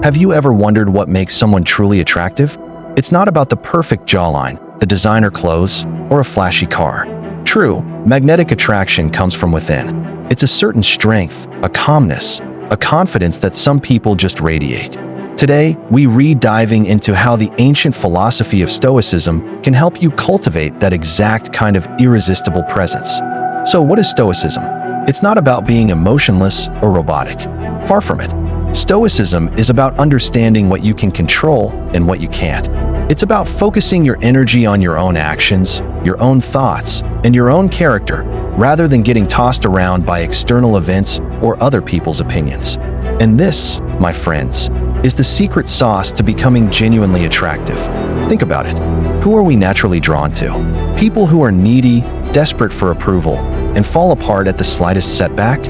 Have you ever wondered what makes someone truly attractive? It's not about the perfect jawline, the designer clothes, or a flashy car. True, magnetic attraction comes from within. It's a certain strength, a calmness, a confidence that some people just radiate. Today, we diving into how the ancient philosophy of Stoicism can help you cultivate that exact kind of irresistible presence. So what is Stoicism? It's not about being emotionless or robotic. Far from it. Stoicism is about understanding what you can control and what you can't. It's about focusing your energy on your own actions, your own thoughts, and your own character, rather than getting tossed around by external events or other people's opinions. And this, my friends, is the secret sauce to becoming genuinely attractive. Think about it. Who are we naturally drawn to? People who are needy, desperate for approval, and fall apart at the slightest setback?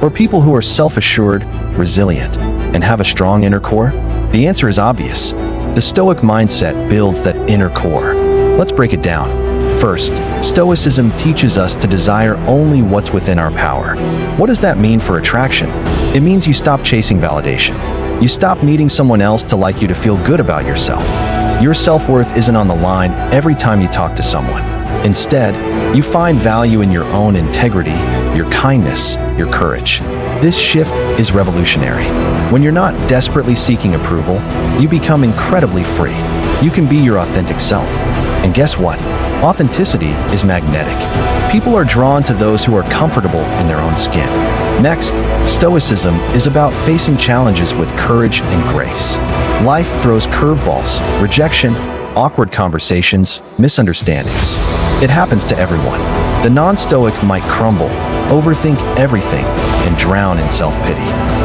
Or people who are self-assured, resilient, and have a strong inner core? The answer is obvious. The Stoic mindset builds that inner core. Let's break it down. First, Stoicism teaches us to desire only what's within our power. What does that mean for attraction? It means you stop chasing validation. You stop needing someone else to like you to feel good about yourself. Your self-worth isn't on the line every time you talk to someone. Instead, you find value in your own integrity, your kindness, your courage. This shift is revolutionary. When you're not desperately seeking approval, you become incredibly free. You can be your authentic self. And guess what? Authenticity is magnetic. People are drawn to those who are comfortable in their own skin. Next, Stoicism is about facing challenges with courage and grace. Life throws curveballs, rejection, awkward conversations, misunderstandings. It happens to everyone. The non-Stoic might crumble, overthink everything, and drown in self-pity.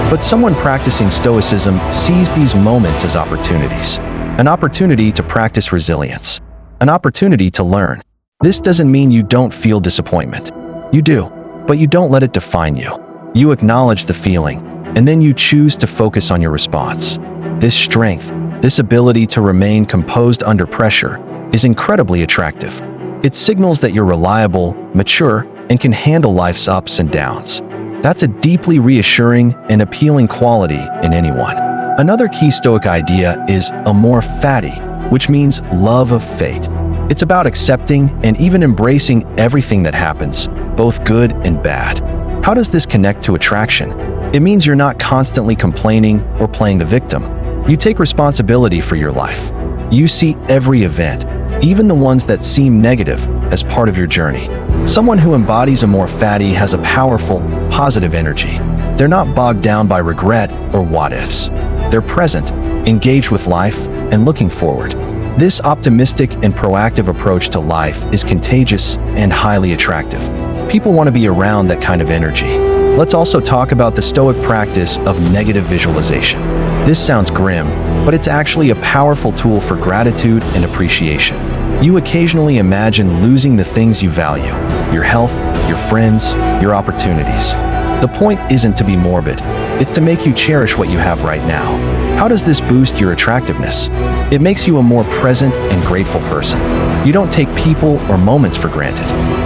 But someone practicing Stoicism sees these moments as opportunities. An opportunity to practice resilience. An opportunity to learn. This doesn't mean you don't feel disappointment. You do, but you don't let it define you. You acknowledge the feeling, and then you choose to focus on your response. This strength, this ability to remain composed under pressure, is incredibly attractive. It signals that you're reliable, mature, and can handle life's ups and downs. That's a deeply reassuring and appealing quality in anyone. Another key Stoic idea is amor fati, which means love of fate. It's about accepting and even embracing everything that happens, both good and bad. How does this connect to attraction? It means you're not constantly complaining or playing the victim. You take responsibility for your life. You see every event, even the ones that seem negative, as part of your journey. Someone who embodies amor fati has a powerful, positive energy. They're not bogged down by regret or what-ifs. They're present, engaged with life, and looking forward. This optimistic and proactive approach to life is contagious and highly attractive. People want to be around that kind of energy. Let's also talk about the Stoic practice of negative visualization. This sounds grim, but it's actually a powerful tool for gratitude and appreciation. You occasionally imagine losing the things you value, your health, your friends, your opportunities. The point isn't to be morbid, it's to make you cherish what you have right now. How does this boost your attractiveness? It makes you a more present and grateful person. You don't take people or moments for granted.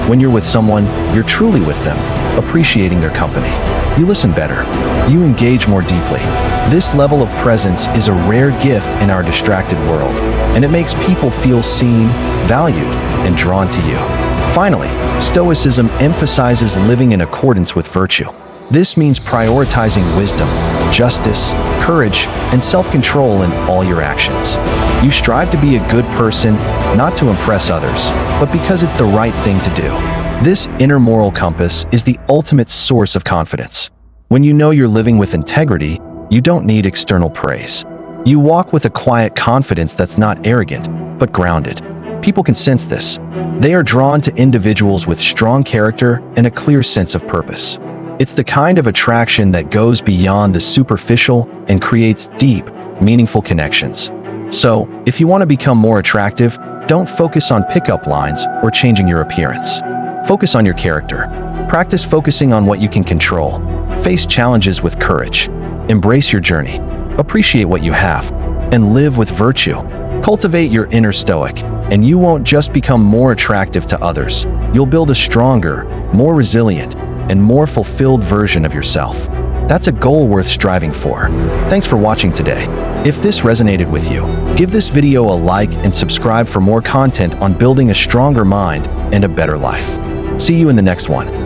When you're with someone, you're truly with them, appreciating their company. You listen better. You engage more deeply. This level of presence is a rare gift in our distracted world, and it makes people feel seen, valued, and drawn to you. Finally, Stoicism emphasizes living in accordance with virtue. This means prioritizing wisdom, justice, courage, and self-control in all your actions. You strive to be a good person, not to impress others, but because it's the right thing to do. This inner moral compass is the ultimate source of confidence. When you know you're living with integrity, you don't need external praise. You walk with a quiet confidence that's not arrogant, but grounded. People can sense this. They are drawn to individuals with strong character and a clear sense of purpose. It's the kind of attraction that goes beyond the superficial and creates deep, meaningful connections. So, if you want to become more attractive, don't focus on pickup lines or changing your appearance. Focus on your character. Practice focusing on what you can control. Face challenges with courage. Embrace your journey. Appreciate what you have. And live with virtue. Cultivate your inner Stoic, and you won't just become more attractive to others. You'll build a stronger, more resilient, and more fulfilled version of yourself. That's a goal worth striving for. Thanks for watching today. If this resonated with you, give this video a like and subscribe for more content on building a stronger mind and a better life. See you in the next one.